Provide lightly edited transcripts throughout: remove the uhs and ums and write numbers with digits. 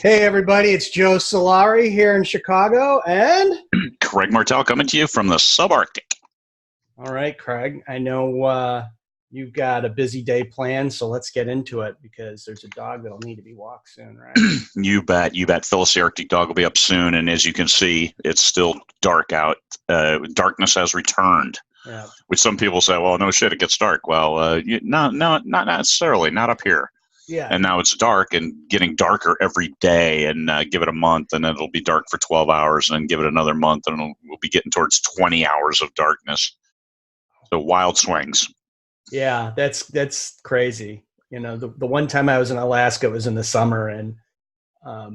Hey, everybody, it's Joe Solari here in Chicago, and... Craig Martell coming to you from the subarctic. All right, Craig, I know you've got a busy day planned, so let's get into it because there's a dog that'll need to be walked soon, right? You bet. You bet. Phyllis the Arctic dog will be up soon, and as you can see, it's still dark out. Darkness has returned, Yeah. which some people say, well, no shit, it gets dark. Well, no, not necessarily, not up here. Yeah. And now it's dark and getting darker every day, and give it a month, and it'll be dark for 12 hours, and then give it another month, and we'll be getting towards 20 hours of darkness. So wild swings. Yeah, that's crazy. You know, the one time I was in Alaska, it was in the summer, and I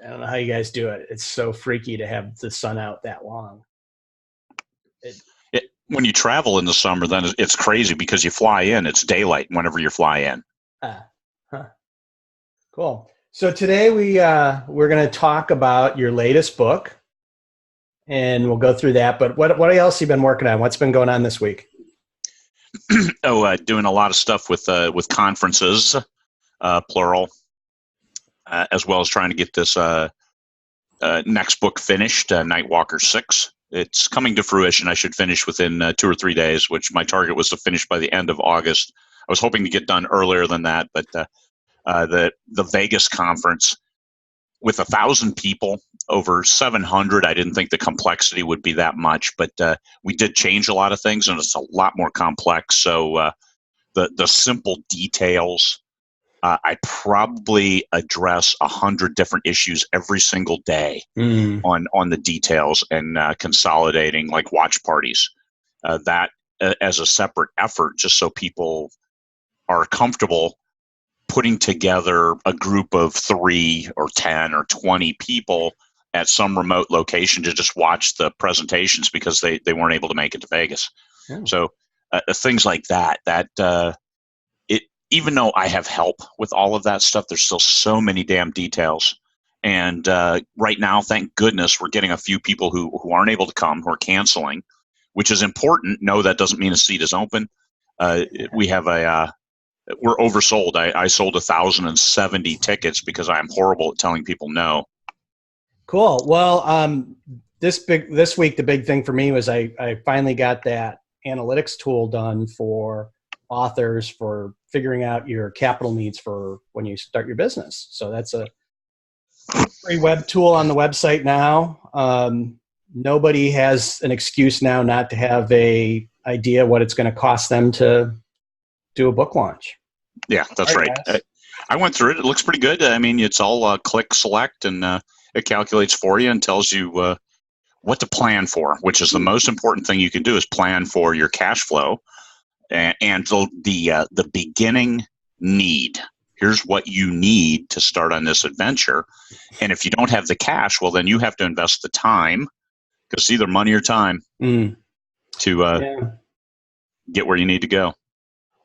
don't know how you guys do it. It's so freaky to have the sun out that long. When you travel in the summer, then it's crazy because you fly in. It's daylight whenever you fly in. Cool. So today we're going to talk about your latest book, and we'll go through that. But what else have you been working on? What's been going on this week? Doing a lot of stuff with conferences, plural, as well as trying to get this next book finished, Nightwalker 6. It's coming to fruition. I should finish within 2 or 3 days, which my target was to finish by the end of August. I was hoping to get done earlier than that, but the Vegas conference with 1,000 people, over 700, I didn't think the complexity would be that much, but we did change a lot of things, and it's a lot more complex. So the simple details, I probably address 100 different issues every single day on the details, and consolidating like watch parties. That as a separate effort, just so people are comfortable putting together a group of 3 or 10 or 20 people at some remote location to just watch the presentations because they weren't able to make it to Vegas. Yeah. So things like that, even though I have help with all of that stuff, there's still so many damn details. And right now, thank goodness, we're getting a few people who aren't able to come, who are canceling, which is important. No, that doesn't mean a seat is open. We have we're oversold. I sold 1,070 tickets because I am horrible at telling people no. Cool. Well, this week, the big thing for me was I finally got that analytics tool done for authors for figuring out your capital needs for when you start your business. So that's a free web tool on the website now. Nobody has an excuse now not to have a idea what it's going to cost them to do a book launch. Yeah, that's right. I went through it. It looks pretty good. I mean, it's all click, select, and it calculates for you and tells you what to plan for, which is the most important thing you can do is plan for your cash flow and the beginning need. Here's what you need to start on this adventure. And if you don't have the cash, well, then you have to invest the time, because it's either money or time to get where you need to go.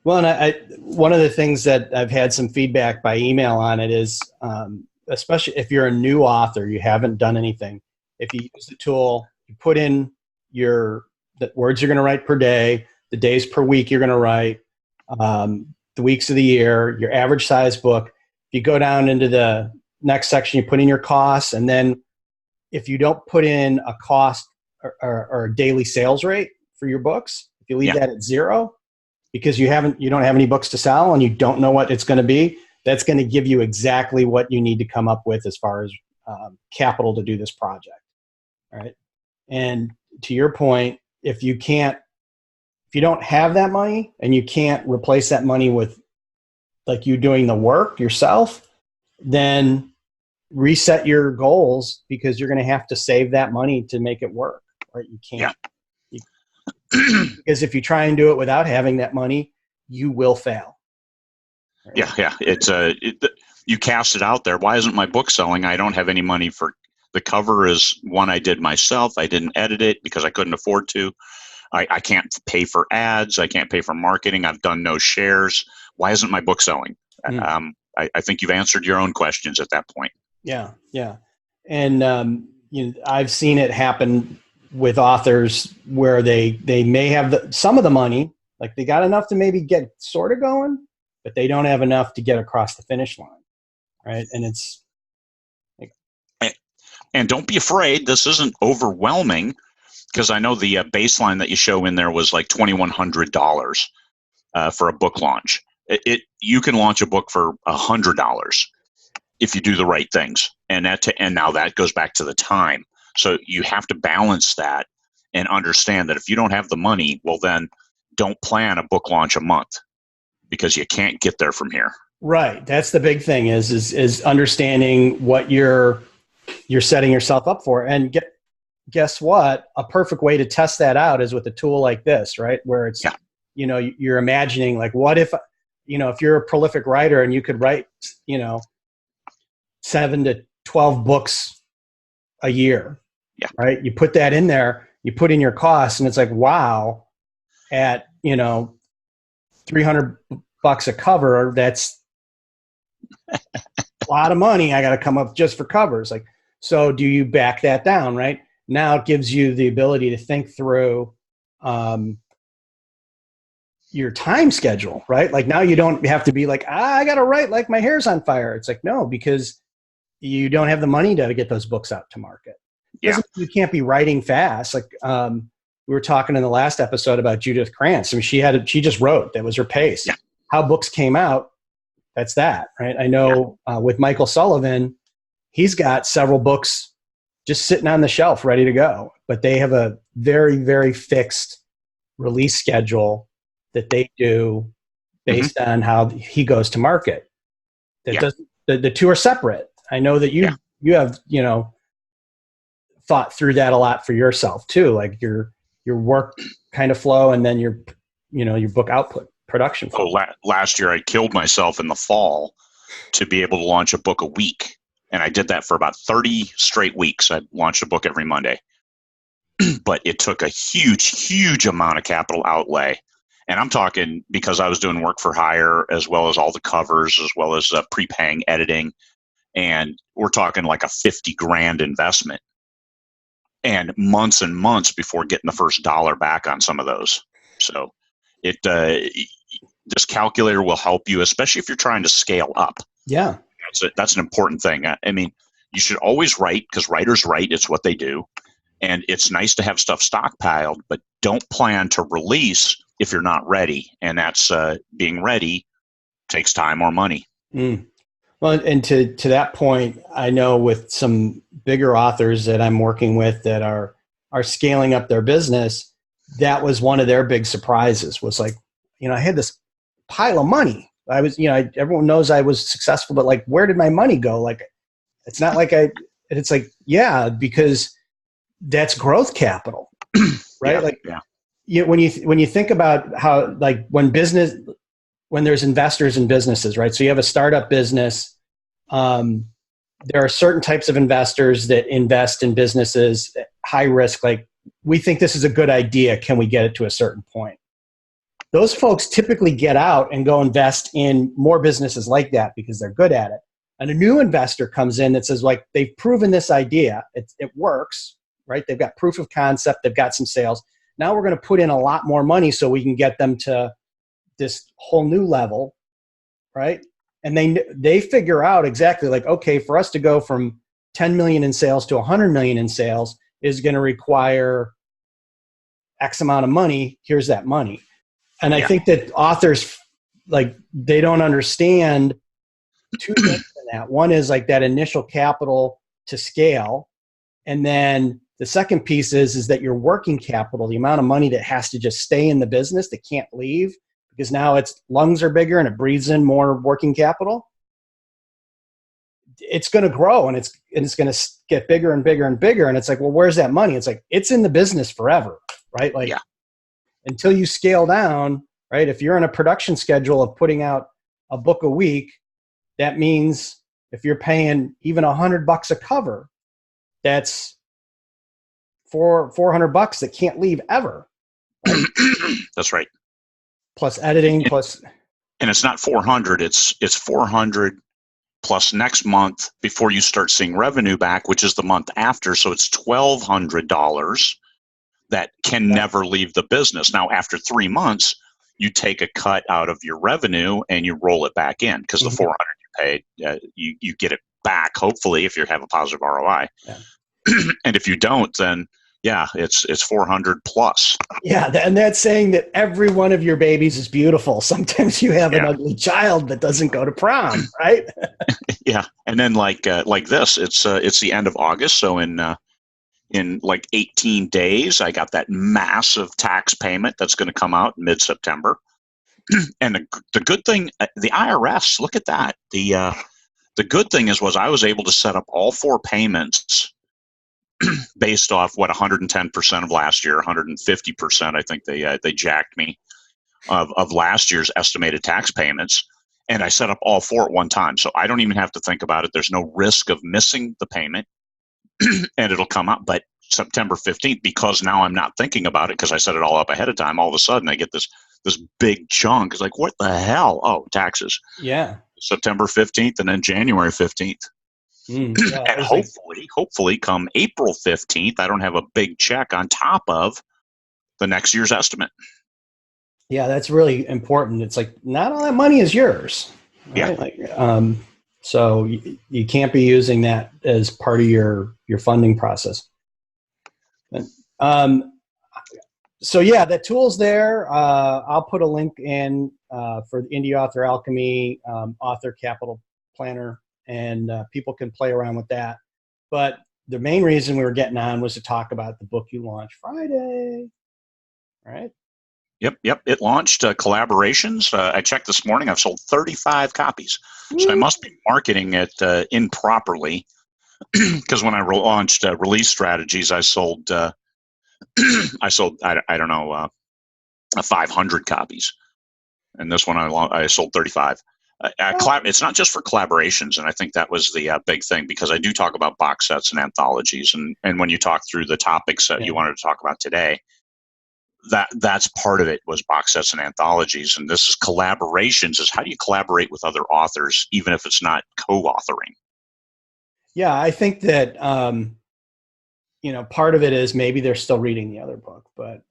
Well, and one of the things that I've had some feedback by email on it is, especially if you're a new author, you haven't done anything. If you use the tool, you put in the words you're going to write per day, the days per week you're going to write, the weeks of the year, your average size book. If you go down into the next section, you put in your costs, and then if you don't put in a cost or a daily sales rate for your books, if you leave that at 0, because you don't have any books to sell and you don't know what it's going to be, that's going to give you exactly what you need to come up with as far as capital to do this project. All right. And to your point, if you don't have that money and you can't replace that money with like you doing the work yourself, then reset your goals, because you're going to have to save that money to make it work. Right? You can't. Because if you try and do it without having that money, you will fail. Right? Yeah. It's you cast it out there. Why isn't my book selling? I don't have any money for the cover. Is one I did myself. I didn't edit it because I couldn't afford to. I can't pay for ads. I can't pay for marketing. I've done no shares. Why isn't my book selling? I think you've answered your own questions at that point. Yeah. And I've seen it happen with authors where they may have some of the money, like they got enough to maybe get sort of going, but they don't have enough to get across the finish line. right? And it's like, And don't be afraid. This isn't overwhelming, because I know the baseline that you show in there was like $2,100 for a book launch. You can launch a book for $100 if you do the right things, and now that goes back to the time. So you have to balance that and understand that if you don't have the money, well, then don't plan a book launch a month, because you can't get there from here. right. That's the big thing is understanding what you're setting yourself up for. And guess what? A perfect way to test that out is with a tool like this, right? Where it's, Yeah. You're imagining like, what if, if you're a prolific writer and you could write, 7 to 12 books a year, Yeah. right? You put that in there, you put in your costs, and it's like, wow, at, $300 a cover, that's a lot of money I got to come up just for covers. Like, so do you back that down, right? Now it gives you the ability to think through your time schedule, right? Like now you don't have to be like, I got to write like my hair's on fire. It's like, no, because you don't have the money to get those books out to market. Yeah. You can't be writing fast. Like we were talking in the last episode about Judith Krantz. I mean, she just wrote. That was her pace. Yeah. How books came out, that's that, right? I know with Michael Sullivan, he's got several books just sitting on the shelf ready to go, but they have a very, very fixed release schedule that they do based on how he goes to market. The two are separate. I know that you have, thought through that a lot for yourself too, like your work kind of flow and then your book output production flow. Last year I killed myself in the fall to be able to launch a book a week. And I did that for about 30 straight weeks. I launched a book every Monday. But it took a huge amount of capital outlay. And I'm talking because I was doing work for hire, as well as all the covers, as well as prepaying editing. And we're talking like a 50 grand investment, and months before getting the first dollar back on some of those. So this calculator will help you, especially if you're trying to scale up. Yeah. That's an important thing. I mean, you should always write, because writers write. It's what they do. And it's nice to have stuff stockpiled, but don't plan to release if you're not ready. And that's being ready takes time or money. Mm. Well, and to that point, I know with some bigger authors that I'm working with that are scaling up their business, that was one of their big surprises was like, I had this pile of money. I was, everyone knows I was successful, but like, where did my money go? Like, it's not like it's like, yeah, because that's growth capital, right? When you think about how, like when there's investors in businesses, right? So you have a startup business. There are certain types of investors that invest in businesses high risk. Like, we think this is a good idea. Can we get it to a certain point? Those folks typically get out and go invest in more businesses like that because they're good at it. And a new investor comes in that says, like, they've proven this idea. It works, right? They've got proof of concept. They've got some sales. Now we're going to put in a lot more money so we can get them to this whole new level, right? And they figure out exactly like, okay, for us to go from 10 million in sales to 100 million in sales is going to require X amount of money. Here's that money. And I think that authors, like, they don't understand two things in that. One is like that initial capital to scale. And then the second piece is that your working capital, the amount of money that has to just stay in the business that can't leave, because now its lungs are bigger and it breathes in more working capital. It's going to grow and it's going to get bigger and bigger and bigger. And it's like, well, where's that money? It's like, it's in the business forever, right? Like, until you scale down, right? If you're on a production schedule of putting out a book a week, that means if you're paying even $100 a cover, that's $400 that can't leave ever. Right? That's right. Plus editing, and it's not 400. It's 400 plus next month before you start seeing revenue back, which is the month after. So it's $1,200 that can never leave the business. Now, after 3 months, you take a cut out of your revenue and you roll it back in because the 400 you paid, you get it back, hopefully, if you have a positive ROI. Yeah. And if you don't, then yeah, it's 400 plus. Yeah, and that's saying that every one of your babies is beautiful. Sometimes you have an ugly child that doesn't go to prom, right? Yeah, and then like this, it's the end of August, so in like 18 days, I got that massive tax payment that's going to come out mid-September. And the good thing, the IRS, look at that. The good thing was I was able to set up all 4 payments based off what 110% of last year, 150%. I think they jacked me of last year's estimated tax payments, and I set up all 4 at one time, so I don't even have to think about it. There's no risk of missing the payment, and it'll come out. But September 15th, because now I'm not thinking about it because I set it all up ahead of time. All of a sudden, I get this big chunk. It's like, what the hell? Oh, taxes. Yeah. September 15th, and then January 15th. Yeah, And hopefully come April 15th, I don't have a big check on top of the next year's estimate. Yeah, that's really important. It's like not all that money is yours. Right? Yeah. So you can't be using that as part of your funding process. So yeah, the tool's there. I'll put a link in for the Indie Author Alchemy Author Capital Planner, and people can play around with that. But the main reason we were getting on was to talk about the book you launched Friday, right? Yep. It launched collaborations. I checked this morning. I've sold 35 copies. Woo. So I must be marketing it improperly, because when I launched release strategies, I sold I don't know 500 copies, and this one I sold 35. It's not just for collaborations, and I think that was the big thing, because I do talk about box sets and anthologies, and when you talk through the topics that you wanted to talk about today, that's part of it, was box sets and anthologies. And this is collaborations, is how do you collaborate with other authors, even if it's not co-authoring? Yeah, I think that part of it is maybe they're still reading the other book, but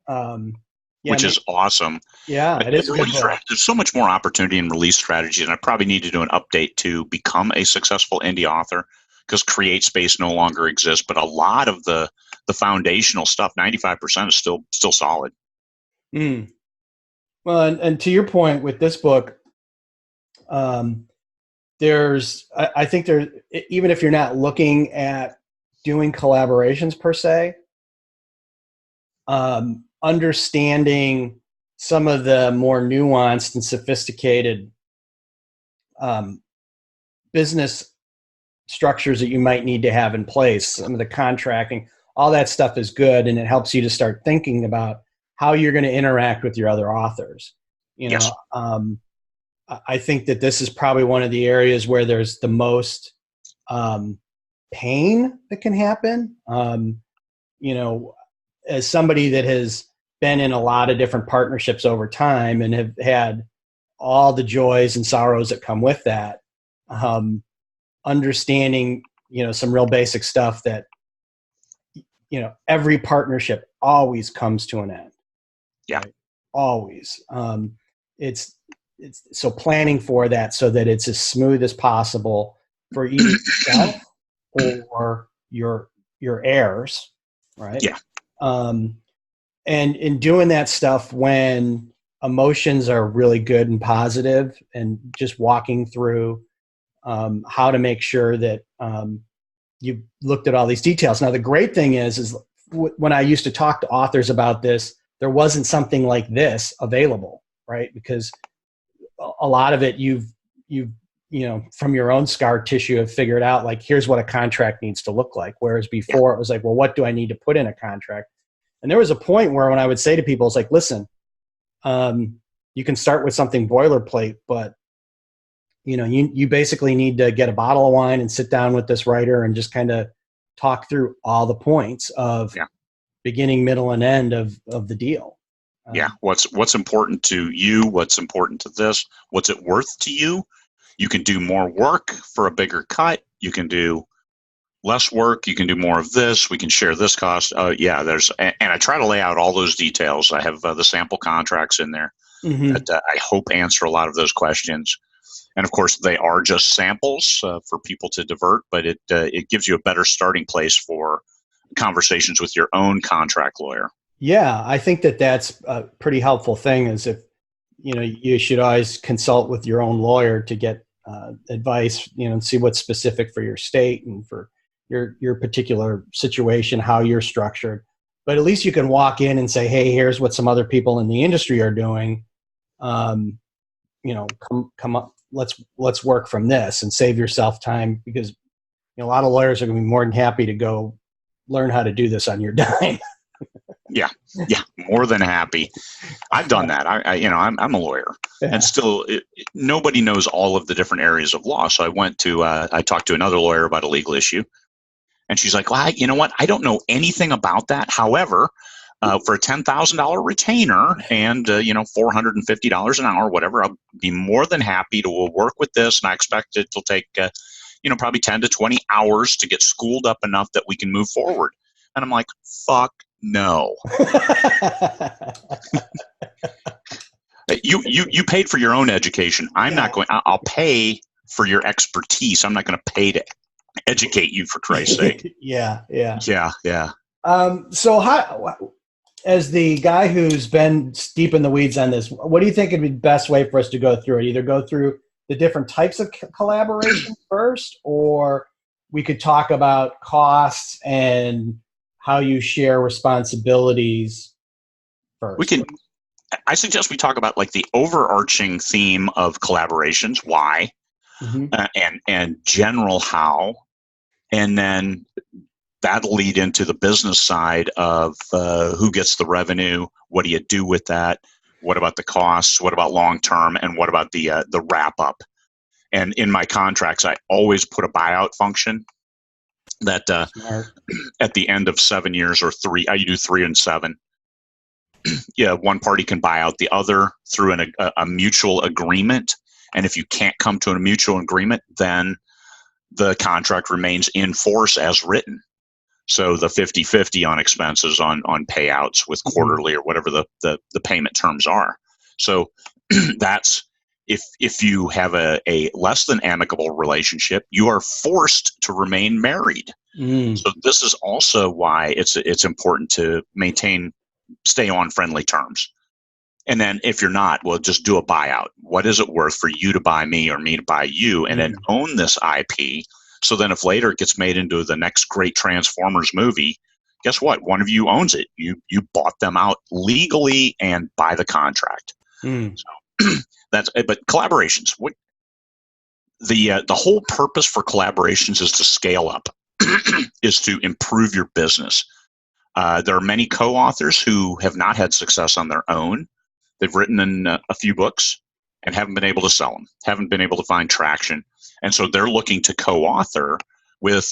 which is awesome. Yeah, it is. There's so much more opportunity in release strategy, and I probably need to do an update to become a successful indie author, because Create Space no longer exists. But a lot of the foundational stuff, 95%, is still solid. Mm. Well, and to your point with this book, I think there, even if you're not looking at doing collaborations per se, understanding some of the more nuanced and sophisticated business structures that you might need to have in place, some of the contracting, all that stuff is good, and it helps you to start thinking about how you're going to interact with your other authors. Yes. I think that this is probably one of the areas where there's the most pain that can happen. As somebody that has been in a lot of different partnerships over time and have had all the joys and sorrows that come with that, understanding, some real basic stuff that, every partnership always comes to an end. Yeah. Right? Always. It's so planning for that so that it's as smooth as possible for either yourself or your heirs, right? Yeah. And in doing that stuff when emotions are really good and positive, and just walking through how to make sure that you've looked at all these details. Now, the great thing is when I used to talk to authors about this, there wasn't something like this available, right? Because a lot of it you've from your own scar tissue have figured out, like, here's what a contract needs to look like. Whereas before it was like, well, what do I need to put in a contract? And there was a point where when I would say to people, it's like, listen, you can start with something boilerplate, but you basically need to get a bottle of wine and sit down with this writer and just kind of talk through all the points of beginning, middle, and end of the deal. What's important to you? What's important to this? What's it worth to you? You can do more work for a bigger cut. You can do less work. You can do more of this. We can share this cost. And I try to lay out all those details. I have the sample contracts in there that I hope answer a lot of those questions. And of course, they are just samples for people to divert, but it gives you a better starting place for conversations with your own contract lawyer. Yeah, I think that that's a pretty helpful thing. Is if you should always consult with your own lawyer to get advice, and see what's specific for your state and for your particular situation, how you're structured. But at least you can walk in and say, "Hey, here's what some other people in the industry are doing. Come up. Let's work from this and save yourself time, because a lot of lawyers are going to be more than happy to go learn how to do this on your dime." Yeah, more than happy. I've done that. I'm a lawyer, and still, nobody knows all of the different areas of law. So I talked to another lawyer about a legal issue, and she's like, "Well, you know what? I don't know anything about that. However, for a $10,000 retainer and $450 an hour, whatever, I'll be more than happy to work with this, and I expect it'll take probably 10 to 20 hours to get schooled up enough that we can move forward." And I'm like, "Fuck no." You paid for your own education. I'm not going. I'll pay for your expertise. I'm not going to pay to educate you, for Christ's sake. Yeah. So how, as the guy who's been deep in the weeds on this, what do you think would be the best way for us to go through it? Either go through the different types of collaboration first, or we could talk about costs and how you share responsibilities first. I suggest we talk about like the overarching theme of collaborations, why, and general how, and then that'll lead into the business side of who gets the revenue, what do you do with that, what about the costs, what about long term, and what about the wrap up. And in my contracts, I always put a buyout function that at the end of 7 years or three, I do 3 and 7. Yeah, one party can buy out the other through a mutual agreement. And if you can't come to a mutual agreement, then the contract remains in force as written. So the 50-50 on expenses on payouts with quarterly or whatever the payment terms are. So that's if you have a less than amicable relationship, you are forced to remain married. So this is also why it's important to stay on friendly terms. And then if you're not, well, just do a buyout. What is it worth for you to buy me or me to buy you, and then own this IP? So then if later it gets made into the next great Transformers movie, guess what? One of you owns it. You bought them out legally and by the contract. So but collaborations. The whole purpose for collaborations is to scale up, is to improve your business. There are many co-authors who have not had success on their own. They've written in a few books and haven't been able to sell them, haven't been able to find traction. And so they're looking to co-author with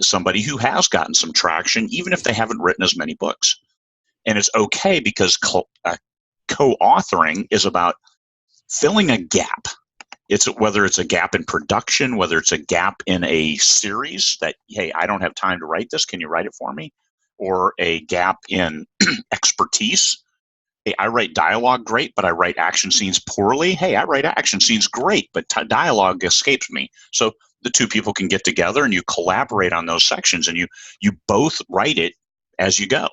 somebody who has gotten some traction, even if they haven't written as many books. And it's okay, because co-authoring is about filling a gap. Whether it's a gap in production, whether it's a gap in a series that, hey, I don't have time to write this, can you write it for me? Or a gap in expertise. Hey, I write dialogue great, but I write action scenes poorly. Hey, I write action scenes great, but dialogue escapes me. So the two people can get together and you collaborate on those sections, and you both write it as you go.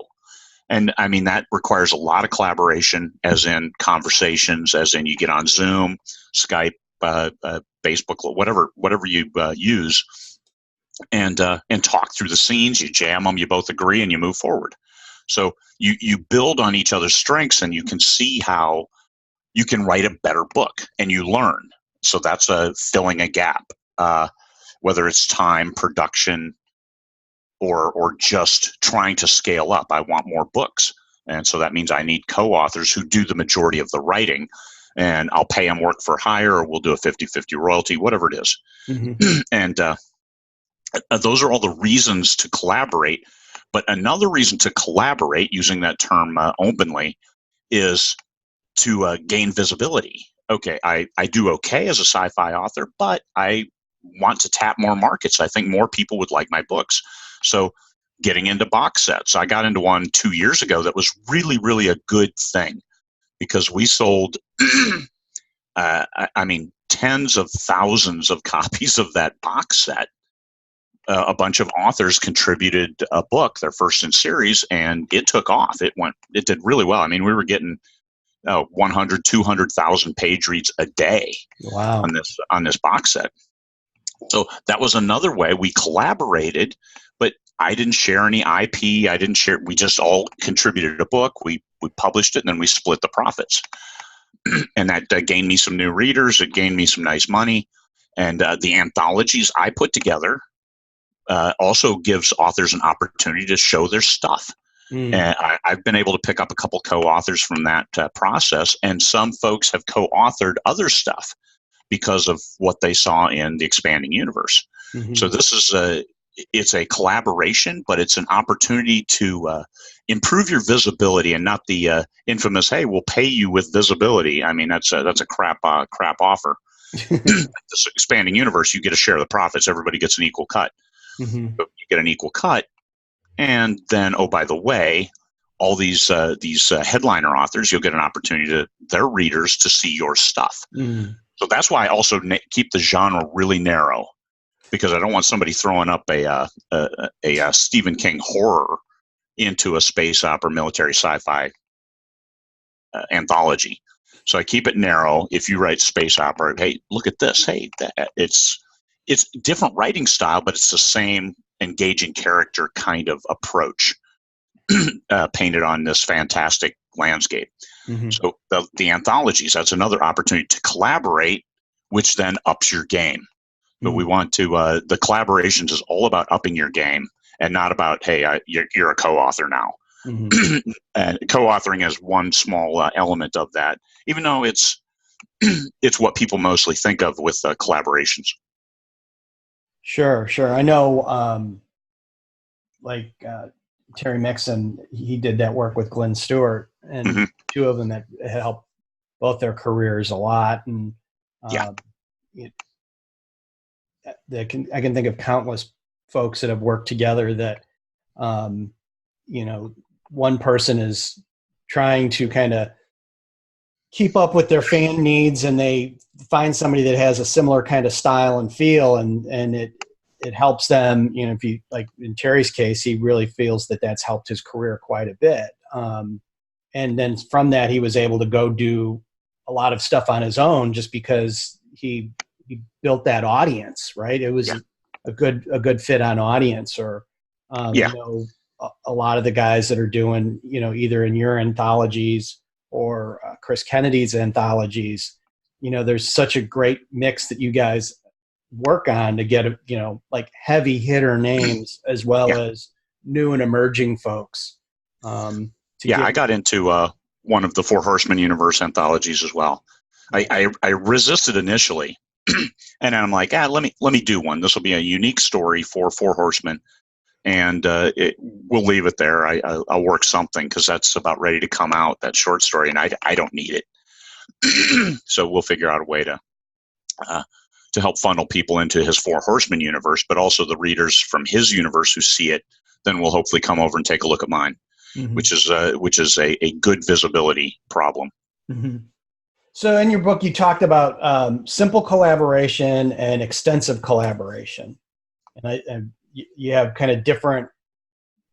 And I mean, that requires a lot of collaboration, as in conversations, as in you get on Zoom, Skype, Facebook, whatever you use, and talk through the scenes. You jam them, you both agree, and you move forward. So you build on each other's strengths, and you can see how you can write a better book, and you learn. So that's filling a gap, whether it's time, production, or just trying to scale up. I want more books. And so that means I need co-authors who do the majority of the writing, and I'll pay them work for hire, or we'll do a 50-50 royalty, whatever it is. And those are all the reasons to collaborate. But another reason to collaborate, using that term openly, is to gain visibility. Okay, I do okay as a sci-fi author, but I want to tap more markets. I think more people would like my books. So getting into box sets. I got into one 2 years ago that was really, really a good thing, because we sold, tens of thousands of copies of that box set. A bunch of authors contributed a book, their first in series, and it took off. It did really well. I mean, we were getting 100, 200,000 page reads a day. Wow. on this box set. So that was another way we collaborated, but I didn't share any IP. I didn't share. We just all contributed a book. We published it, and then we split the profits. And that gained me some new readers. It gained me some nice money. And the anthologies I put together also gives authors an opportunity to show their stuff. And I've been able to pick up a couple co-authors from that process, and some folks have co-authored other stuff because of what they saw in the expanding universe. So this is it's a collaboration, but it's an opportunity to improve your visibility, and not the infamous, "Hey, we'll pay you with visibility." I mean, that's a crap offer. This expanding universe, you get a share of the profits. Everybody gets an equal cut. But you get an equal cut, and then, oh, by the way, all these headliner authors, you'll get an opportunity to their readers to see your stuff. So that's why I also keep the genre really narrow, because I don't want somebody throwing up a Stephen King horror into a space opera, military sci-fi anthology. So I keep it narrow. If you write space opera, hey, look at this. Hey, it's different writing style, but it's the same engaging character kind of approach painted on this fantastic landscape. So the anthologies, that's another opportunity to collaborate, which then ups your game. But we want to, the collaborations is all about upping your game, and not about, hey, you're a co-author now. And co-authoring is one small element of that, even though it's what people mostly think of with collaborations. Sure. I know, Terry Mixon, he did that work with Glenn Stewart, and two of them that helped both their careers a lot. And I can think of countless folks that have worked together that, one person is trying to kind of keep up with their fan needs, and they find somebody that has a similar kind of style and feel, and it helps them. If you, like in Terry's case, he really feels that that's helped his career quite a bit. And then from that, he was able to go do a lot of stuff on his own, just because he built that audience, right? It was a good fit on audience. Or a lot of the guys that are doing, either in your anthologies or Chris Kennedy's anthologies, there's such a great mix that you guys work on to get, like heavy hitter names as well as new and emerging folks. I got into one of the Four Horsemen universe anthologies as well. I resisted initially, and I'm like, let me do one. This will be a unique story for Four Horsemen, and we'll leave it there. I'll work something, because that's about ready to come out, that short story, and I don't need it. So we'll figure out a way to help funnel people into his Four Horsemen universe, but also the readers from his universe who see it, then will hopefully come over and take a look at mine, which is a good visibility problem. So in your book, you talked about simple collaboration and extensive collaboration, and you have kind of different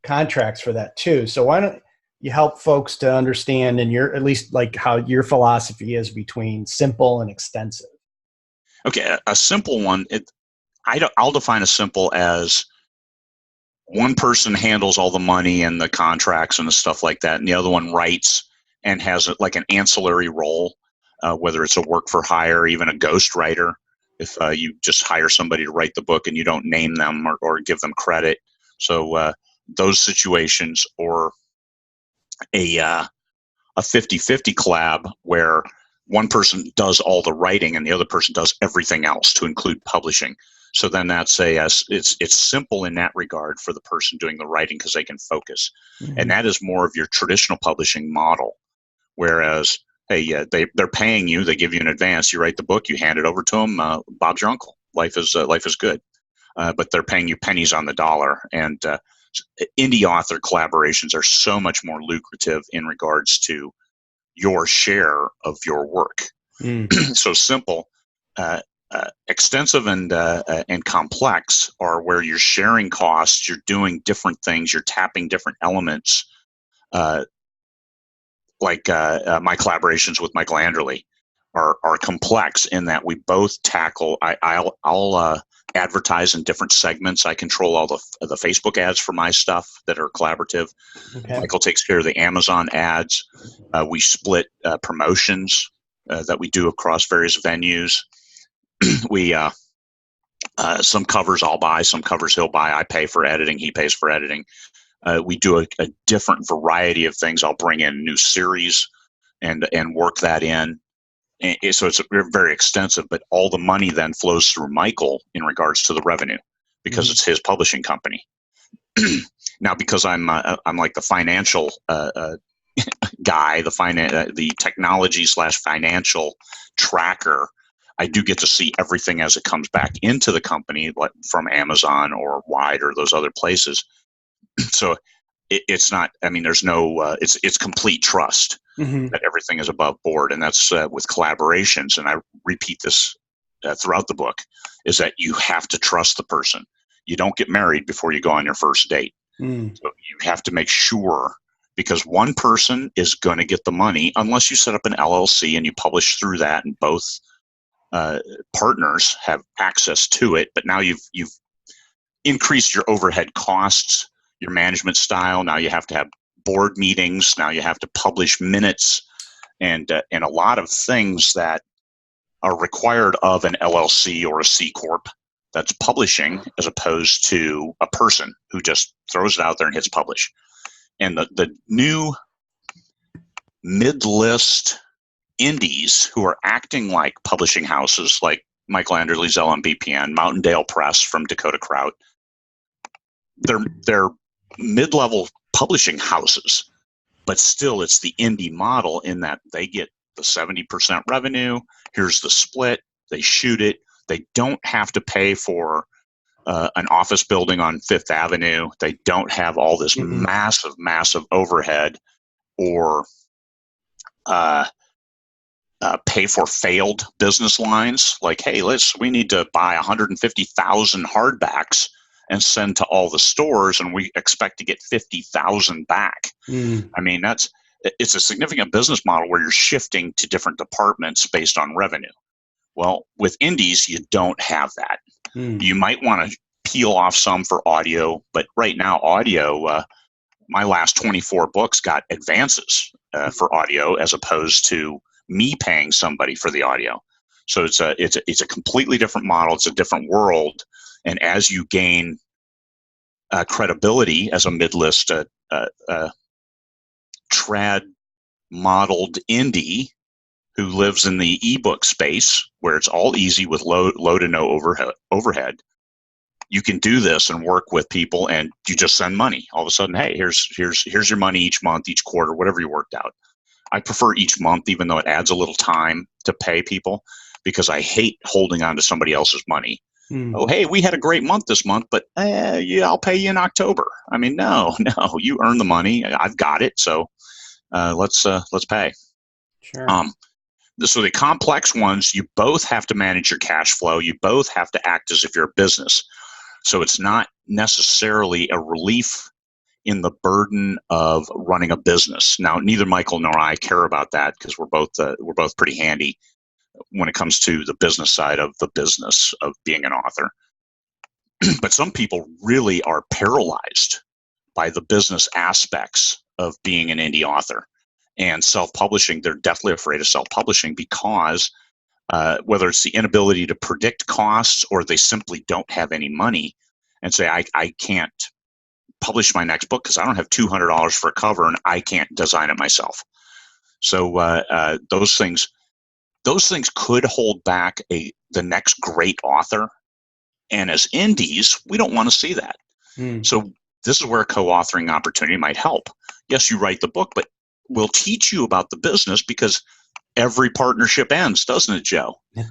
contracts for that too. So why don't you help folks to understand, and at least like how your philosophy is between simple and extensive? Okay, a simple one. I'll define a simple as one person handles all the money and the contracts and the stuff like that, and the other one writes and has like an ancillary role, whether it's a work for hire, even a ghostwriter. If you just hire somebody to write the book and you don't name them or give them credit. So those situations, or a 50-50 collab where one person does all the writing and the other person does everything else, to include publishing. So then that's it's simple in that regard for the person doing the writing, because they can focus. And that is more of your traditional publishing model. Whereas, hey, they're paying you, they give you an advance, you write the book, you hand it over to them, Bob's your uncle. Life is good. But they're paying you pennies on the dollar. And indie author collaborations are so much more lucrative in regards to your share of your work. So simple, extensive and complex are where you're sharing costs, you're doing different things, you're tapping different elements, like my collaborations with Michael Anderle are complex in that we both tackle. I'll advertise in different segments. I control all the Facebook ads for my stuff that are collaborative. Okay. Michael takes care of the Amazon ads. We split promotions that we do across various venues. We some covers I'll buy, some covers he'll buy. I pay for editing, he pays for editing. We do a different variety of things. I'll bring in a new series and work that in. And so it's very extensive, but all the money then flows through Michael in regards to the revenue because it's his publishing company. Now, because I'm like the financial guy, the technology / financial tracker, I do get to see everything as it comes back into the company, like from Amazon or Wide or those other places. So it's not. I mean, there's no. It's complete trust that everything is above board, and that's with collaborations. And I repeat this throughout the book: is that you have to trust the person. You don't get married before you go on your first date. So you have to make sure, because one person is going to get the money unless you set up an LLC and you publish through that, and both partners have access to it. But now you've increased your overhead costs, your management style. Now you have to have board meetings. Now you have to publish minutes, and a lot of things that are required of an LLC or a C corp that's publishing, as opposed to a person who just throws it out there and hits publish. And the new mid-list indies who are acting like publishing houses, like Michael Anderle's LMBPN, Mountaindale Press from Dakota Kraut, they're mid-level publishing houses, but still it's the indie model in that they get the 70% revenue. Here's the split. They shoot it. They don't have to pay for an office building on Fifth Avenue. They don't have all this massive overhead or pay for failed business lines. Like, hey, we need to buy 150,000 hardbacks and send to all the stores, and we expect to get 50,000 back. I mean, it's a significant business model where you're shifting to different departments based on revenue. Well, with indies, you don't have that. You might want to peel off some for audio, but right now, audio, my last 24 books got advances for audio, as opposed to me paying somebody for the audio. So it's a completely different model. It's a different world. And as you gain credibility as a mid-list trad modeled indie who lives in the ebook space where it's all easy with low to no overhead, you can do this and work with people, and you just send money. All of a sudden, hey, here's your money each month, each quarter, whatever you worked out. I prefer each month, even though it adds a little time to pay people, because I hate holding on to somebody else's money. Oh, hey, we had a great month this month, but yeah, I'll pay you in October. I mean, no, you earn the money. I've got it, so let's pay. Sure. So the complex ones, you both have to manage your cash flow. You both have to act as if you're a business. So it's not necessarily a relief in the burden of running a business. Now, neither Michael nor I care about that, because we're both pretty handy when it comes to the business side of the business of being an author. But some people really are paralyzed by the business aspects of being an indie author. And self-publishing, they're deathly afraid of self-publishing because whether it's the inability to predict costs, or they simply don't have any money and say, I can't publish my next book because I don't have $200 for a cover and I can't design it myself. So those things could hold back the next great author. And as indies, we don't want to see that. So this is where a co-authoring opportunity might help. Yes, you write the book, but we'll teach you about the business, because every partnership ends, doesn't it, Joe? It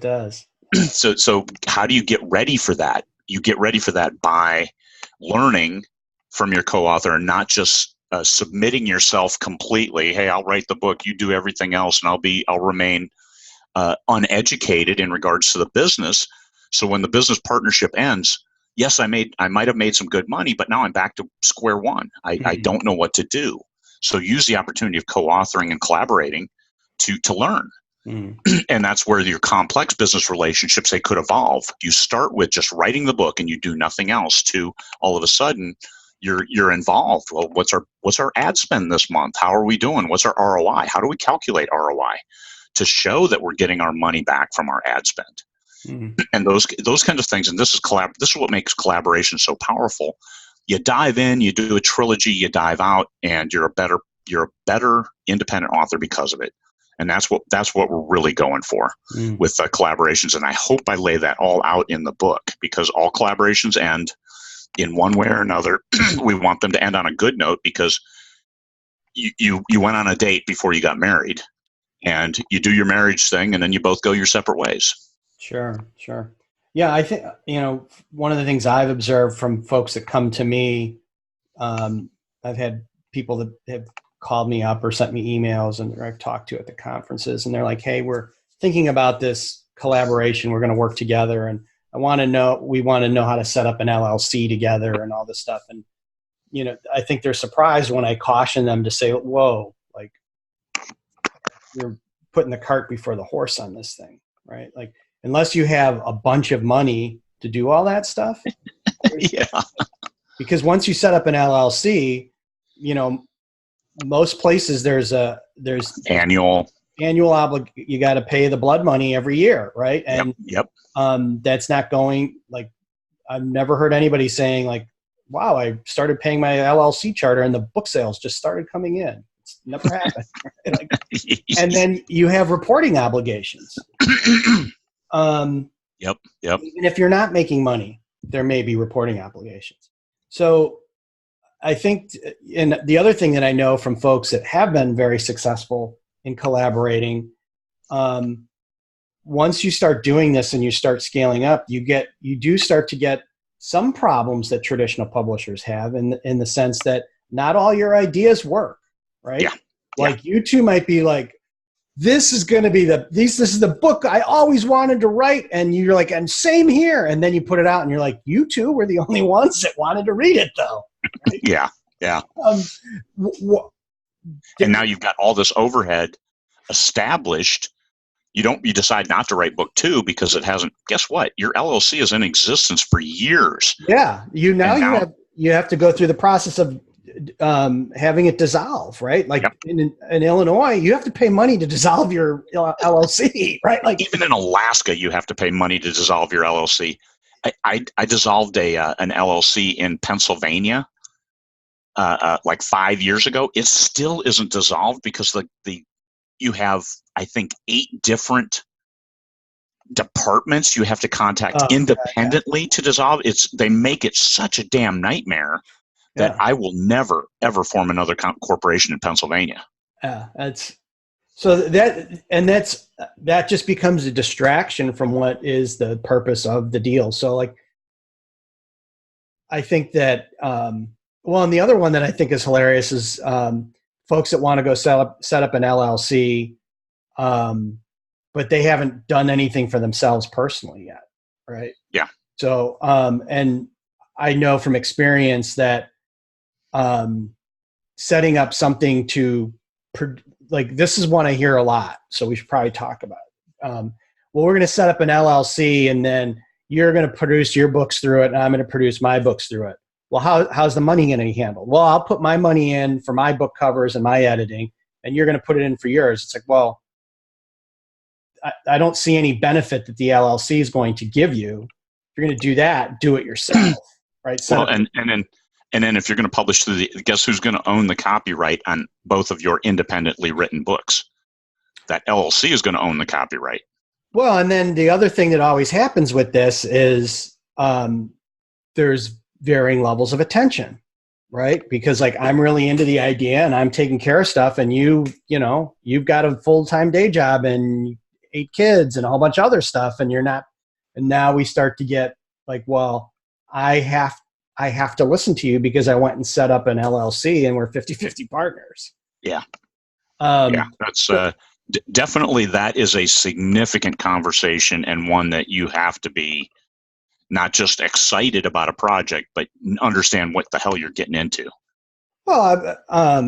does. So how do you get ready for that? You get ready for that by learning from your co-author, and not just submitting yourself completely. Hey, I'll write the book, you do everything else, and I'll remain uneducated in regards to the business. So when the business partnership ends, yes, I might have made some good money, but now I'm back to square one. I don't know what to do. So use the opportunity of co-authoring and collaborating to learn. And that's where your complex business relationships, they could evolve. You start with just writing the book and you do nothing else, to all of a sudden you're involved. Well, what's our ad spend this month? How are we doing? What's our ROI? How do we calculate ROI to show that we're getting our money back from our ad spend? And those kinds of things. And this is what makes collaboration so powerful. You dive in, you do a trilogy, you dive out, and you're a better independent author because of it. And that's what we're really going for with collaborations. And I hope I lay that all out in the book, because all collaborations end in one way or another. We want them to end on a good note, because you went on a date before you got married, and you do your marriage thing, and then you both go your separate ways. Sure. Yeah, I think, one of the things I've observed from folks that come to me, I've had people that have called me up or sent me emails, and I've talked to at the conferences, and they're like, hey, we're thinking about this collaboration. We're going to work together, and we want to know how to set up an LLC together and all this stuff. And, I think they're surprised when I caution them to say, whoa, like, you're putting the cart before the horse on this thing, right? Like, unless you have a bunch of money to do all that stuff. Yeah. Because once you set up an LLC, most places there's annual you got to pay the blood money every year, right? And yep. That's not going, like, I've never heard anybody saying like, wow, I started paying my LLC charter and the book sales just started coming in. It's never happened. Right? Like, and then you have reporting obligations. Yep. Even if you're not making money, there may be reporting obligations. So I think, and the other thing that I know from folks that have been very successful in collaborating, once you start doing this and you start scaling up, you do start to get some problems that traditional publishers have in the sense that not all your ideas work, right? Yeah. Like you two might be like, this is going to be this is the book I always wanted to write. And you're like, and same here. And then you put it out and you're like, you two were the only ones that wanted to read it though. Right? Yeah. And now you've got all this overhead established. You decide not to write book 2 because it hasn't. Guess what? Your LLC is in existence for years. Yeah. You have to go through the process of having it dissolve, right? Like in Illinois, you have to pay money to dissolve your LLC, right? Like even in Alaska, you have to pay money to dissolve your LLC. I dissolved an LLC in Pennsylvania like 5 years ago. It still isn't dissolved because you have, I think, 8 different departments you have to contact independently to dissolve. They make it such a damn nightmare that I will never ever form another corporation in Pennsylvania. Yeah, that just becomes a distraction from what is the purpose of the deal. So like, I think that, and the other one that I think is hilarious is folks that want to go set up an LLC, but they haven't done anything for themselves personally yet, right? Yeah. So, and I know from experience that setting up something like this is one I hear a lot, so we should probably talk about it. Well, we're going to set up an LLC, and then you're going to produce your books through it, and I'm going to produce my books through it. Well, how's the money going to be handled? Well, I'll put my money in for my book covers and my editing, and you're going to put it in for yours. It's like, well, I don't see any benefit that the LLC is going to give you. If you're going to do that, do it yourself, right? Well, and then if you're going to publish guess who's going to own the copyright on both of your independently written books? That LLC is going to own the copyright. Well, and then the other thing that always happens with this is there's varying levels of attention, right? Because like I'm really into the idea and I'm taking care of stuff, and you've got a full-time day job and 8 kids and a whole bunch of other stuff, and you're not. And now we start to get like, well, I have to listen to you because I went and set up an LLC and we're 50-50 partners. Yeah. That's Definitely, that is a significant conversation, and one that you have to be not just excited about a project, but understand what the hell you're getting into. Well, I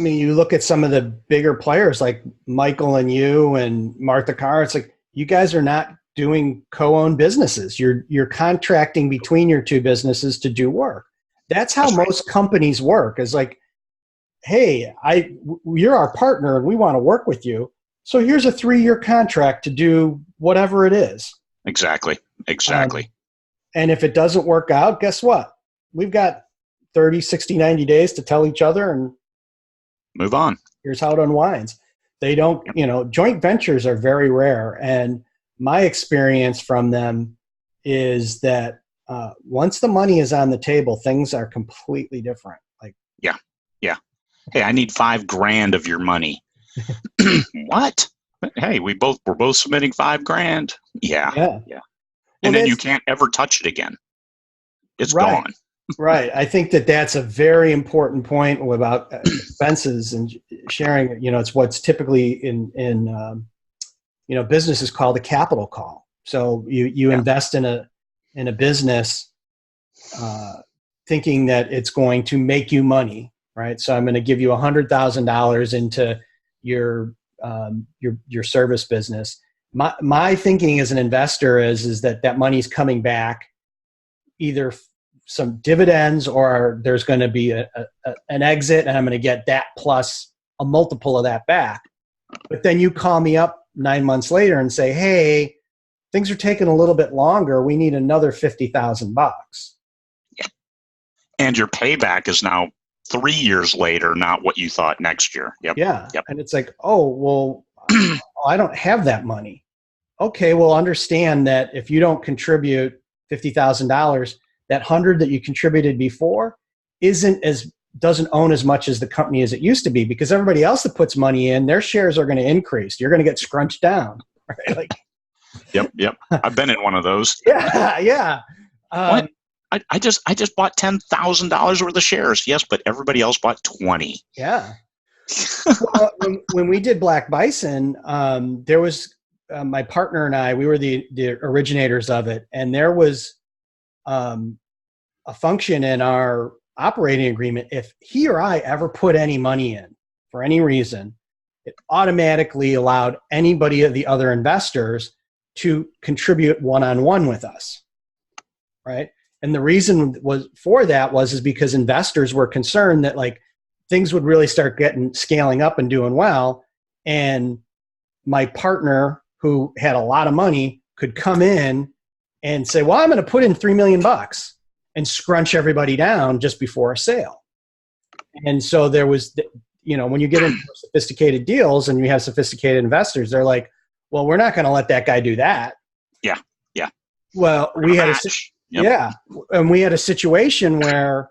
mean, you look at some of the bigger players like Michael and you and Martha Carr. It's like you guys are not doing co-owned businesses. You're contracting between your two businesses to do work. That's how most companies work. Is like, hey, you're our partner and we want to work with you. So here's a 3-year contract to do whatever it is. Exactly. And if it doesn't work out, guess what? We've got 30, 60, 90 days to tell each other and move on. Here's how it unwinds. They don't, joint ventures are very rare. And my experience from them is that once the money is on the table, things are completely different. Like, yeah. Hey, I need $5,000 of your money. What? Hey, we're both submitting $5,000. Yeah. And then you can't ever touch it again. It's gone. Right. I think that's a very important point about expenses and sharing. It's what's typically in business is called a capital call. So you invest in a business thinking that it's going to make you money, right? So I'm going to give you $100,000 into your service business. My thinking as an investor is that money's coming back either some dividends or there's going to be an exit and I'm going to get that plus a multiple of that back. But then you call me up 9 months later and say, hey, things are taking a little bit longer. We need another $50,000. Yeah. And your payback is now 3 years later, not what you thought next year. Yep. And it's like, oh, well, I don't have that money. Okay, well, understand that if you don't contribute $50,000, that 100 that you contributed before doesn't own as much as the company as it used to be, because everybody else that puts money in, their shares are going to increase. You're going to get scrunched down. Right? Like, Yep. I've been in one of those. Yeah. What? I just bought $10,000 worth of shares. Yes, but everybody else bought 20. Yeah. Well, when we did Black Bison, there was my partner and I. We were the originators of it, and there was a function in our operating agreement. If he or I ever put any money in for any reason, it automatically allowed anybody of the other investors to contribute one-on-one with us, right? And the reason was because investors were concerned that like things would really start scaling up and doing well, and my partner, who had a lot of money, could come in and say, well, I'm going to put in $3 million and scrunch everybody down just before a sale. And so there was, when you get into sophisticated deals and you have sophisticated investors, they're like, well, we're not going to let that guy do that. Yeah. Well, and we had a situation where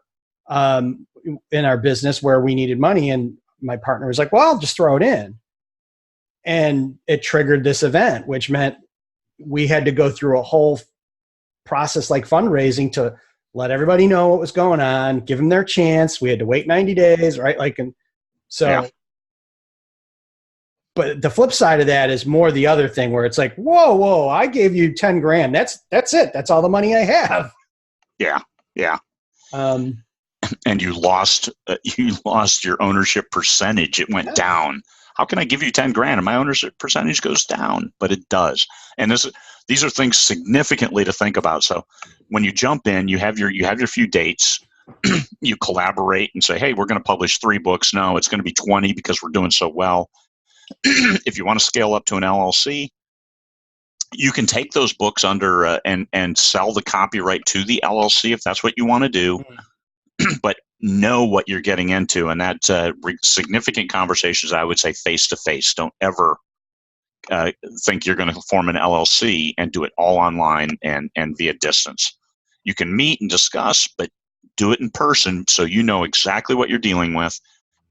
in our business where we needed money, and my partner was like, well, I'll just throw it in. And it triggered this event, which meant we had to go through a whole process like fundraising to let everybody know what was going on, give them their chance. We had to wait 90 days, right? But the flip side of that is more the other thing where it's like, whoa, I gave you $10,000. That's it. That's all the money I have. Yeah. And you lost your ownership percentage. It went down. How can I give you $10,000 and my ownership percentage goes down? But it does. And these are things significantly to think about. So when you jump in, you have your few dates. You collaborate and say, hey, we're going to publish 3 books. No, it's going to be 20 because we're doing so well. If you want to scale up to an LLC, you can take those books under and sell the copyright to the LLC if that's what you want to do. But know what you're getting into, and that's significant conversations. I would say face to face. Don't ever think you're going to form an LLC and do it all online and via distance. You can meet and discuss, but do it in person so you know exactly what you're dealing with,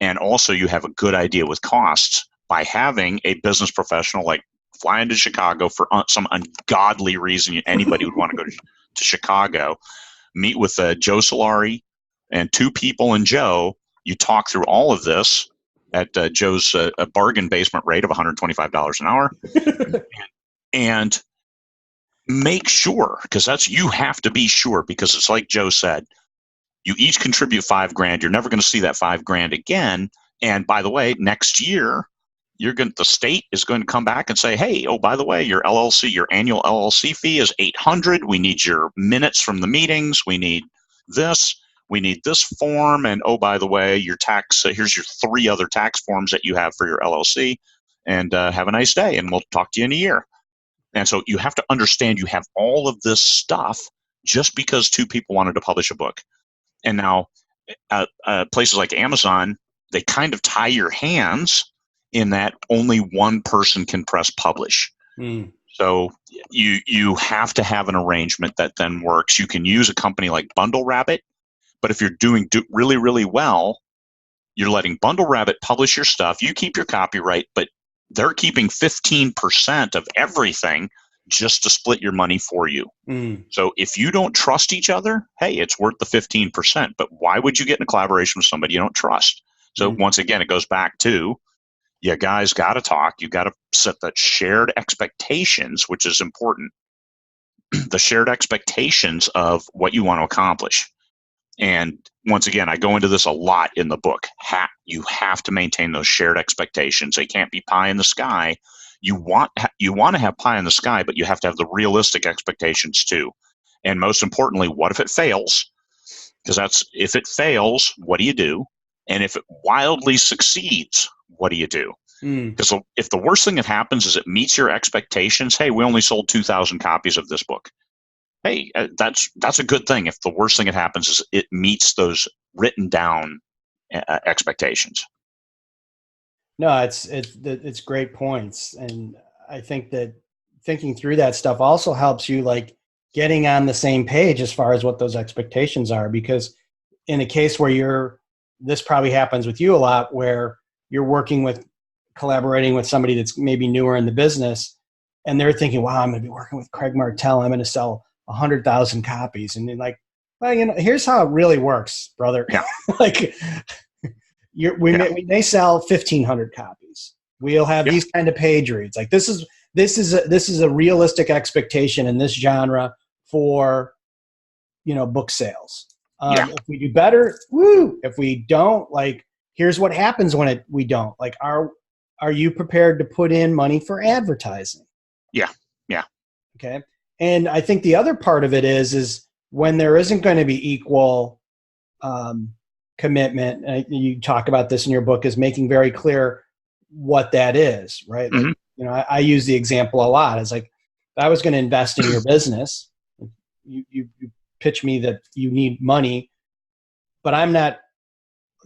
and also you have a good idea with costs by having a business professional like flying to Chicago for some ungodly reason. Anybody would want to go to Chicago, meet with Joe Solari and 2 people and Joe. You talk through all of this, at Joe's a bargain basement rate of $125 an hour. And make sure, because you have to be sure, because it's like Joe said, you each contribute $5,000. You're never going to see that $5,000 again. And by the way, next year, the state is going to come back and say, hey, oh, by the way, your annual LLC fee is $800. We need your minutes from the meetings. We need this. We need this form. And oh, by the way, your tax, here's your 3 other tax forms that you have for your LLC. And have a nice day. And we'll talk to you in a year. And so you have to understand you have all of this stuff just because 2 people wanted to publish a book. And now places like Amazon, they kind of tie your hands in that only one person can press publish. So you have to have an arrangement that then works. You can use a company like Bundle Rabbit, but if you're doing really, really well, you're letting Bundle Rabbit publish your stuff. You keep your copyright, but they're keeping 15% of everything just to split your money for you. So if you don't trust each other, hey, it's worth the 15%. But why would you get in a collaboration with somebody you don't trust? So once again, it goes back to, you guys got to talk. You got to set that shared expectations, which is important. The shared expectations of what you want to accomplish. And once again, I go into this a lot in the book. You have to maintain those shared expectations. They can't be pie in the sky. You want to have pie in the sky, but you have to have the realistic expectations too. And most importantly, what if it fails? Because if it fails, what do you do? And if it wildly succeeds, what do you do? Because if the worst thing that happens is it meets your expectations, hey, we only sold 2,000 copies of this book. Hey, that's a good thing. If the worst thing that happens is it meets those written down expectations. No, it's great points. And I think that thinking through that stuff also helps you like getting on the same page as far as what those expectations are. Because in a case where this probably happens with you a lot, where you're collaborating with somebody that's maybe newer in the business, and they're thinking, wow, I'm going to be working with Craig Martell. I'm going to sell 100,000 copies. And you're like, well, here's how it really works, brother. Yeah. Like we may sell 1,500 copies. We'll have these kind of page reads. Like this is a realistic expectation in this genre for, book sales. If we do better, woo. If we don't, like, here's what happens when we don't. Like, are you prepared to put in money for advertising? Yeah. Okay. And I think the other part of it is when there isn't going to be equal commitment. You talk about this in your book, is making very clear what that is, right? Mm-hmm. Like, I use the example a lot. It's like, if I was going to invest in your business, you pitch me that you need money, but I'm not.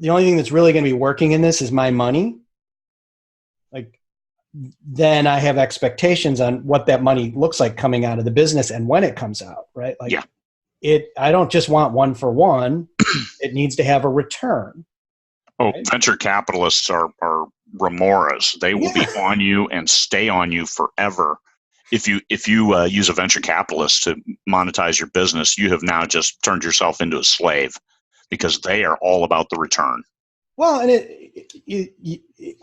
The only thing that's really going to be working in this is my money. Like, then I have expectations on what that money looks like coming out of the business and when it comes out, right? Like, I don't just want one for one. It needs to have a return. Oh, right? Venture capitalists are remoras. They will be on you and stay on you forever. If you use a venture capitalist to monetize your business, you have now just turned yourself into a slave, because they are all about the return. Well, and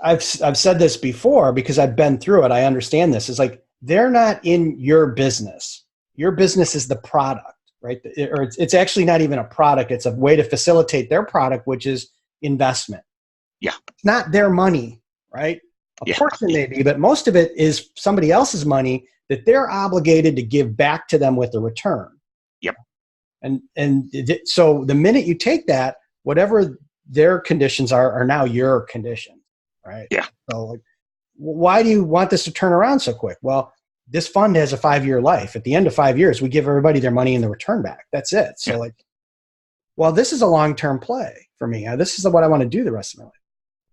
I've said this before because I've been through it. I understand this. It's like, they're not in your business. Your business is the product, right? Or it's actually not even a product. It's a way to facilitate their product, which is investment. Yeah. It's not their money, right? A portion maybe, but most of it is somebody else's money that they're obligated to give back to them with a return. Yep. And so the minute you take that, whatever their conditions are now your conditions, right? Yeah. So, like, why do you want this to turn around so quick? Well, this fund has a 5-year life. At the end of 5 years, we give everybody their money in the return back. That's it. So, like, well, this is a long-term play for me. This is what I want to do the rest of my life.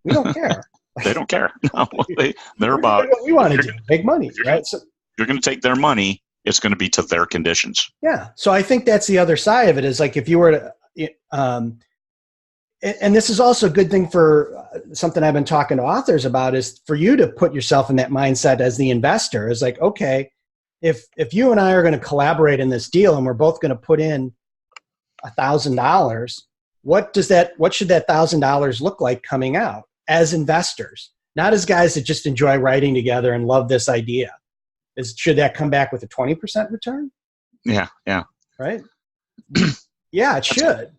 We don't care. They don't care. No, they're about what we want to do, make money, right? So you're going to take their money. It's going to be to their conditions. Yeah. So I think that's the other side of it, is like, if you were to, and this is also a good thing for something I've been talking to authors about, is for you to put yourself in that mindset as the investor. Is like, okay, if you and I are going to collaborate in this deal and we're both going to put in $1,000, what should that $1,000 look like coming out? as investors, not as guys that just enjoy writing together and love this idea. Should that come back with a 20% return? Yeah. Right? Yeah, it should.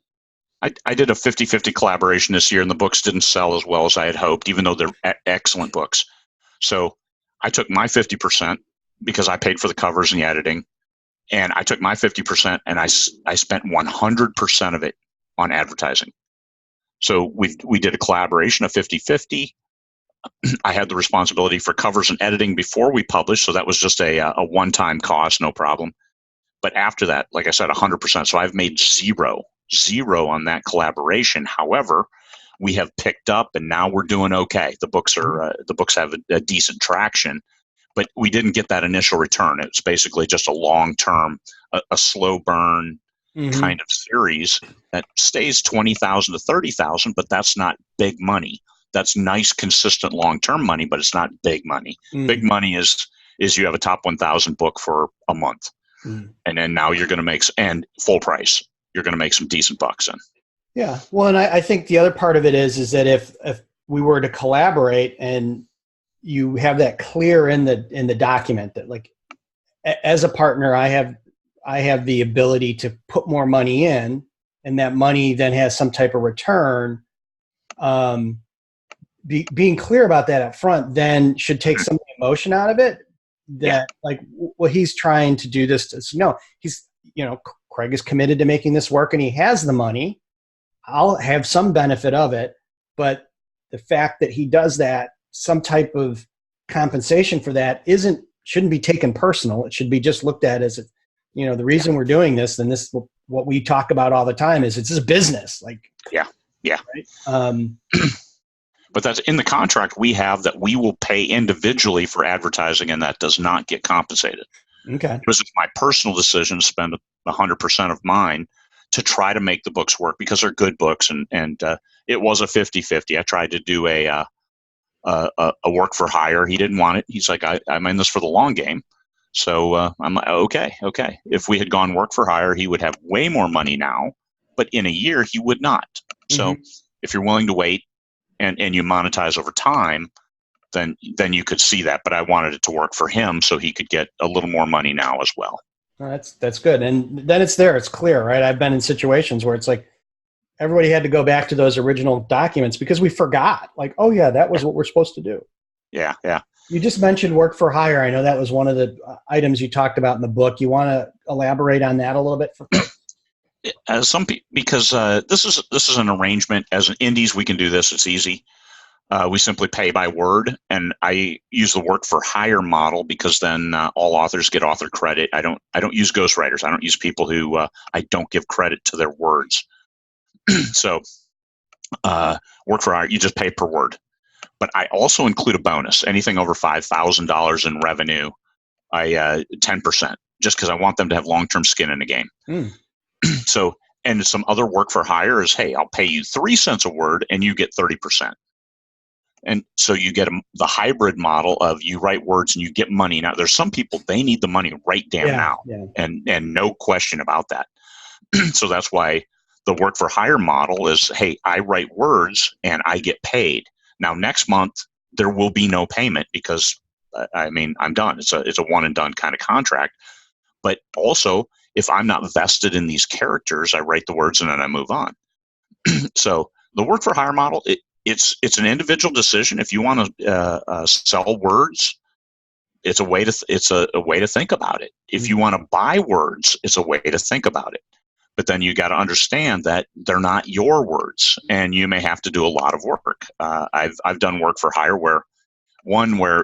I did a 50-50 collaboration this year, and the books didn't sell as well as I had hoped, even though they're excellent books. So I took my 50% because I paid for the covers and the editing, and I took my 50% and I spent 100% of it on advertising. So we did a collaboration of 50-50. I had the responsibility for covers and editing before we published, so that was just a one-time cost, no problem. But after that, like I said, 100%. So I've made zero on that collaboration. However, we have picked up, and now we're doing okay. The books have a decent traction, but we didn't get that initial return. It's basically just a long-term, a slow burn kind of series that stays 20,000 to 30,000, but that's not big money. That's nice, consistent, long-term money, but it's not big money. Big money is you have a top 1,000 book for a month, and then now you're going to make, and full price, you're going to make some decent bucks in. Yeah. Well, and I think the other part of it is that if we were to collaborate and you have that clear in the document that, like, as a partner, I have the ability to put more money in, and that money then has some type of return. Being clear about that up front then should take some of the emotion out of it. Like, well, he's trying to do this. Craig is committed to making this work, and he has the money. I'll have some benefit of it, but the fact that he does that, some type of compensation for that shouldn't be taken personal. It should be just looked at as, the reason we're doing this, and this, what we talk about all the time, is it's a business. Like, yeah. Right? But that's in the contract we have, that we will pay individually for advertising, and that does not get compensated. Okay. It was my personal decision to spend 100% of mine to try to make the books work, because they're good books, and it was a 50-50. I tried to do a work for hire. He didn't want it. He's like, I'm in this for the long game. So I'm like, okay. If we had gone work for hire, he would have way more money now, but in a year he would not. So if you're willing to wait and you monetize over time, then you could see that. But I wanted it to work for him so he could get a little more money now as well. That's good. And then it's there. It's clear, right? I've been in situations where it's like everybody had to go back to those original documents because we forgot. Like, oh yeah, that was what we're supposed to do. Yeah. You just mentioned work for hire. I know that was one of the items you talked about in the book. You want to elaborate on that a little bit? Because this is an arrangement. As an indies, we can do this. It's easy. We simply pay by word, and I use the work for hire model because then all authors get author credit. I don't use ghostwriters. I don't use people who I don't give credit to their words. So work for hire, you just pay per word. But I also include a bonus. Anything over $5,000 in revenue, I 10%, just because I want them to have long-term skin in the game. So, and some other work for hire is, hey, I'll pay you 3 cents a word and you get 30%. And so you get the hybrid model of you write words and you get money. Now, there's some people, they need the money right now. And no question about that. So that's why the work for hire model is, hey, I write words and I get paid. Now, next month, there will be no payment because, I'm done. It's a one and done kind of contract. But also, if I'm not vested in these characters, I write the words and then I move on. So the work for hire model, it's an individual decision. If you want to sell words, it's a way to think about it. If you want to buy words, it's a way to think about it. But then you got to understand that they're not your words, and you may have to do a lot of work. I've done work for hire where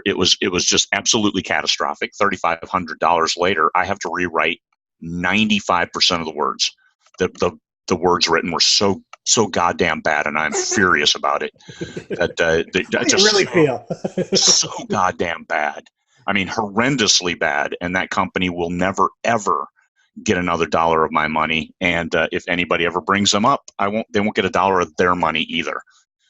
it was just absolutely catastrophic. $3,500 later, I have to rewrite 95% of the words. The words written were so goddamn bad, and I'm furious about it. I just really feel so goddamn bad. Horrendously bad, and that company will never ever get another dollar of my money. And if anybody ever brings them up, they won't get a dollar of their money either,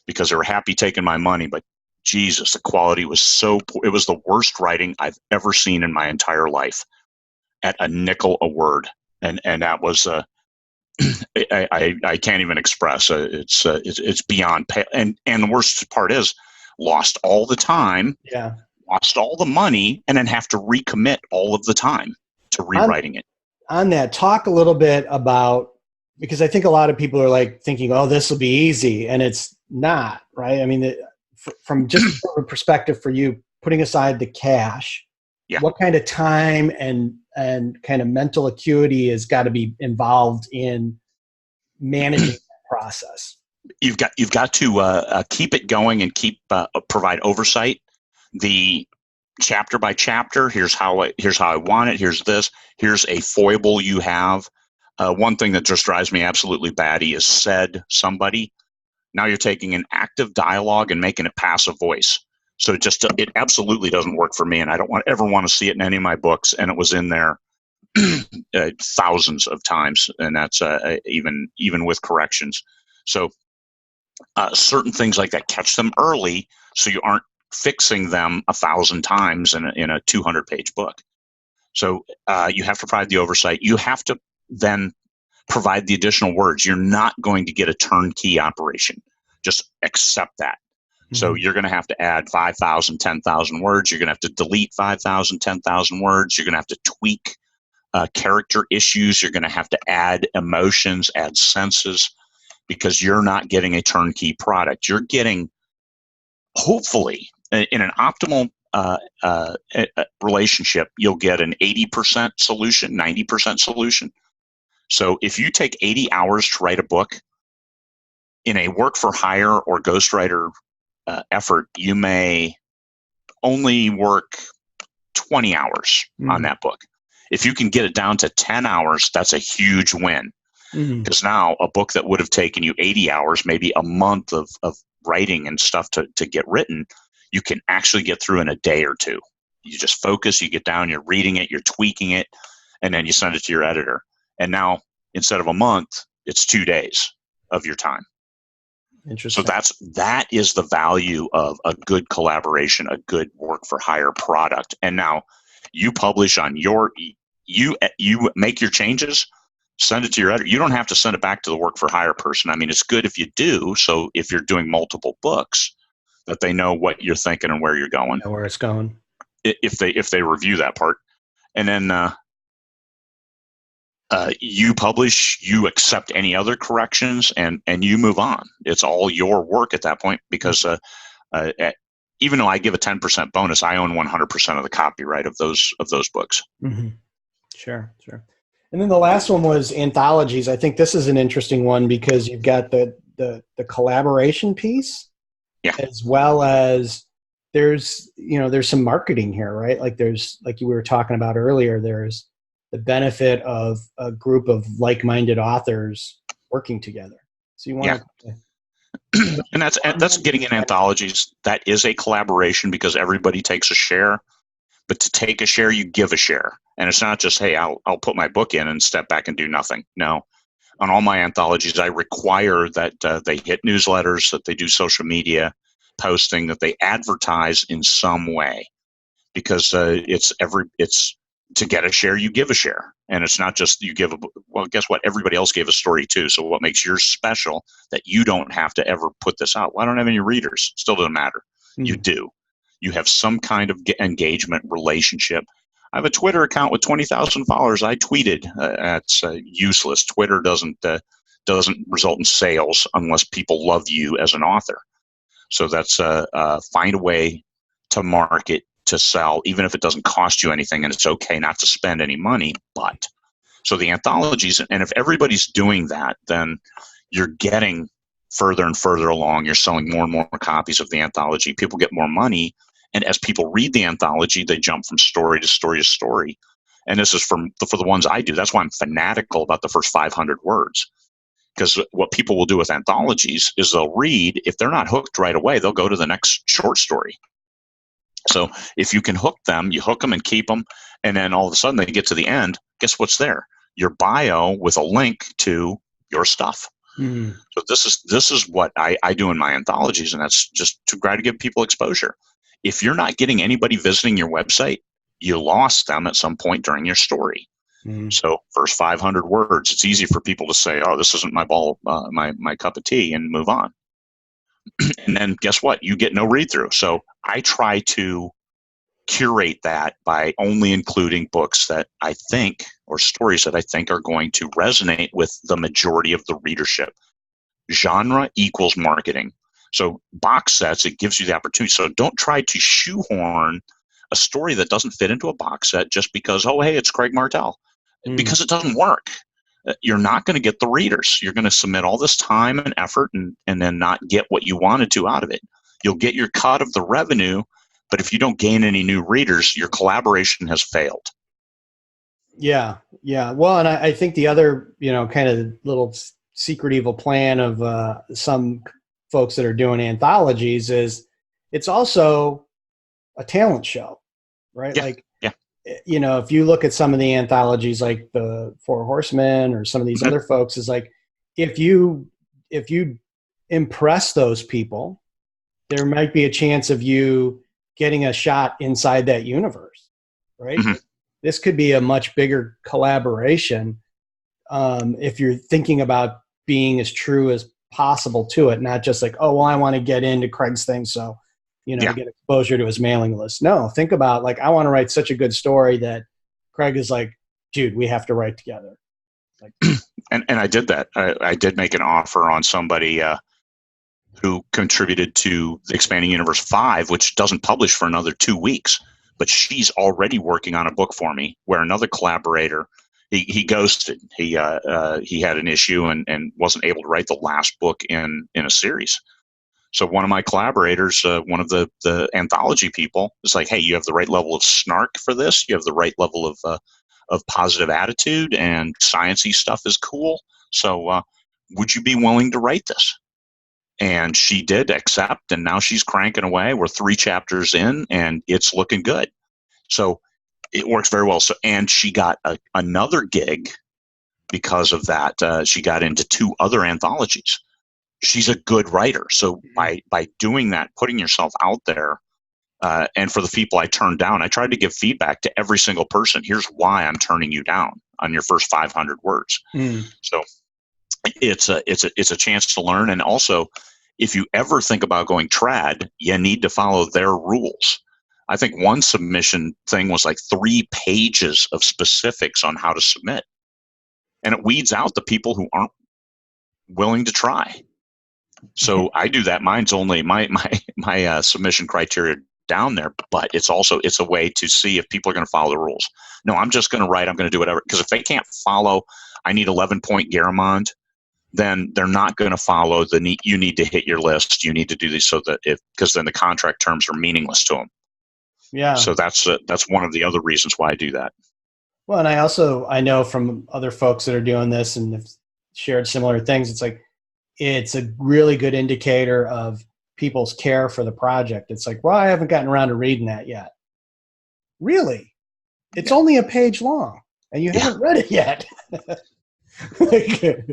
because they were happy taking my money. But Jesus, the quality was so poor. It was the worst writing I've ever seen in my entire life, at a nickel a word. And that was I can't even express. It's beyond and the worst part is lost all the time, Yeah. lost all the money, and then have to recommit all of the time to On, rewriting it. on that, talk a little bit about, because I think a lot of people are like thinking, oh, this will be easy, and it's not, right? I mean, from just from a perspective for you, putting aside the cash, Yeah. what kind of time and kind of mental acuity has got to be involved in managing that process? You've got to keep it going and provide oversight. The chapter by chapter. Here's how I want it. Here's this. Here's a foible you have. One thing that just drives me absolutely batty is said somebody. Now you're taking an active dialogue and making it passive voice. So it absolutely doesn't work for me, and I don't ever want to see it in any of my books. And it was in there thousands of times, and that's even with corrections. So certain things like that, catch them early so you aren't fixing them 1,000 times in a 200-page book. So you have to provide the oversight. You have to then provide the additional words. You're not going to get a turnkey operation. Just accept that. Mm-hmm. So you're going to have to add 5,000, 10,000 words. You're going to have to delete 5,000, 10,000 words. You're going to have to tweak character issues. You're going to have to add emotions, add senses, because you're not getting a turnkey product. You're getting, hopefully, in an optimal relationship, you'll get an 80% solution, 90% solution. So if you take 80 hours to write a book, in a work for hire or ghostwriter effort, you may only work 20 hours on that book. If you can get it down to 10 hours, that's a huge win. Because now a book that would have taken you 80 hours, maybe a month of writing and stuff to get written, you can actually get through in a day or two. You just focus, you get down, you're reading it, you're tweaking it, and then you send it to your editor. And now, instead of a month, it's 2 days of your time. Interesting. So that is the value of a good collaboration, a good work for hire product. And now you publish on you make your changes, send it to your editor. You don't have to send it back to the work for hire person. I mean, it's good if you do. So if you're doing multiple books, that they know what you're thinking and where you're going. Know where it's going. If they review that part, and then you publish, you accept any other corrections, and you move on. It's all your work at that point, because even though I give a 10% bonus, I own 100% of the copyright of those books. Mm-hmm. Sure. And then the last one was anthologies. I think this is an interesting one because you've got the collaboration piece, as well as there's some marketing here, right? Like there's, like you were talking about earlier, there's the benefit of a group of like-minded authors working together. So you want to, and that's getting in anthologies. That is a collaboration because everybody takes a share. But to take a share, you give a share. And it's not just, hey, I'll put my book in and step back and do nothing. No. On all my anthologies, I require that they hit newsletters, that they do social media posting, that they advertise in some way. Because it's to get a share, you give a share. And it's not just you give well, guess what? Everybody else gave a story too. So what makes yours special that you don't have to ever put this out? Well, I don't have any readers. Still doesn't matter. Mm-hmm. You do. You have some kind of engagement relationship. I have a Twitter account with 20,000 followers. I tweeted. That's useless. Twitter doesn't result in sales unless people love you as an author. So that's find a way to market, to sell, even if it doesn't cost you anything, and it's okay not to spend any money. But so the anthologies, and if everybody's doing that, then you're getting further and further along. You're selling more and more copies of the anthology. People get more money. And as people read the anthology, they jump from story to story to story. And this is for the ones I do. That's why I'm fanatical about the first 500 words. Because what people will do with anthologies is they'll read. If they're not hooked right away, they'll go to the next short story. So if you can hook them, you hook them and keep them. And then all of a sudden they get to the end. Guess what's there? Your bio with a link to your stuff. Mm-hmm. So this is what I do in my anthologies, and that's just to try to give people exposure. If you're not getting anybody visiting your website, you lost them at some point during your story. Mm. So first 500 words, it's easy for people to say, "Oh, this isn't my ball, my cup of tea," and move on. And then guess what? You get no read through. So I try to curate that by only including books that I think, or stories that I think, are going to resonate with the majority of the readership. Genre equals marketing. So box sets, it gives you the opportunity. So don't try to shoehorn a story that doesn't fit into a box set just because, oh, hey, it's Craig Martell, Mm. because it doesn't work. You're not going to get the readers. You're going to submit all this time and effort and then not get what you wanted to out of it. You'll get your cut of the revenue, but if you don't gain any new readers, your collaboration has failed. Yeah, yeah. Well, and I think the other, kind of little secret evil plan of some folks that are doing anthologies is it's also a talent show, right? Yeah, Like, yeah. if you look at some of the anthologies, like the Four Horsemen or some of these Mhm. other folks, is like if you impress those people, there might be a chance of you getting a shot inside that universe, right? Mhm. This could be a much bigger collaboration if you're thinking about being as true as possible to it, not just like, oh, well, I want to get into Craig's thing, so Yeah. get exposure to his mailing list. No, think about like, I want to write such a good story that Craig is like, dude, we have to write together. Like, And I did that. I did make an offer on somebody who contributed to the Expanding Universe 5, which doesn't publish for another 2 weeks. But she's already working on a book for me where another collaborator, he ghosted. He had an issue and wasn't able to write the last book in a series. So one of my collaborators, one of the anthology people, is like, "Hey, you have the right level of snark for this. You have the right level of positive attitude, and sciencey stuff is cool. So would you be willing to write this?" And she did accept, and now she's cranking away. We're 3 chapters in, and it's looking good. So it works very well. So, and she got another gig because of that. She got into 2 other anthologies. She's a good writer. So by doing that, putting yourself out there, and for the people I turned down, I tried to give feedback to every single person. Here's why I'm turning you down on your first 500 words. mm, So it's a chance to learn. And also, if you ever think about going trad, you need to follow their rules. I think one submission thing was like 3 pages of specifics on how to submit, and it weeds out the people who aren't willing to try. So I do that. Mine's only my submission criteria down there, but it's a way to see if people are going to follow the rules. No, I'm just going to write. I'm going to do whatever, because if they can't follow, I need 11-point Garamond, then they're not going to follow you need to hit your list. You need to do this, so that because then the contract terms are meaningless to them. yeah. So that's one of the other reasons why I do that. Well, and I know from other folks that are doing this and have shared similar things. It's like, it's a really good indicator of people's care for the project. It's like, well, I haven't gotten around to reading that yet. Really? It's Yeah. only a page long and you haven't read it yet.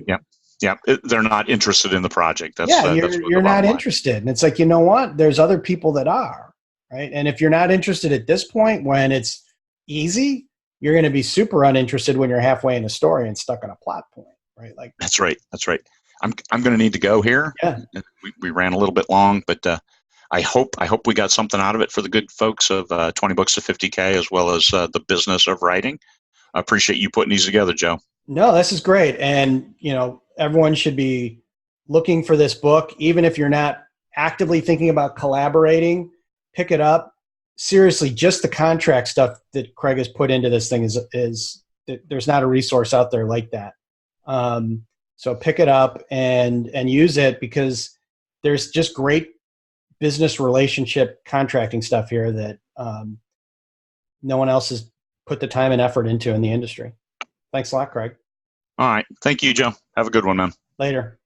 Yeah. Yeah. They're not interested in the project. That's Yeah, that's the you're not bottom line. interested. And it's like, you know what? There's other people that are, right? And if you're not interested at this point when it's easy, you're going to be super uninterested when you're halfway in a story and stuck on a plot point, right? Like, That's right. That's right. I'm going to need to go here. yeah. We ran a little bit long, but I hope we got something out of it for the good folks of 20 books to 50K, as well as the business of writing. I appreciate you putting these together, Joe. No, this is great. And, everyone should be looking for this book. Even if you're not actively thinking about collaborating, pick it up. Seriously, just the contract stuff that Craig has put into this thing is there's not a resource out there like that. So pick it up and use it, because there's just great business relationship contracting stuff here that no one else has put the time and effort into in the industry. Thanks a lot, Craig. All right. Thank you, Joe. Have a good one, man. Later.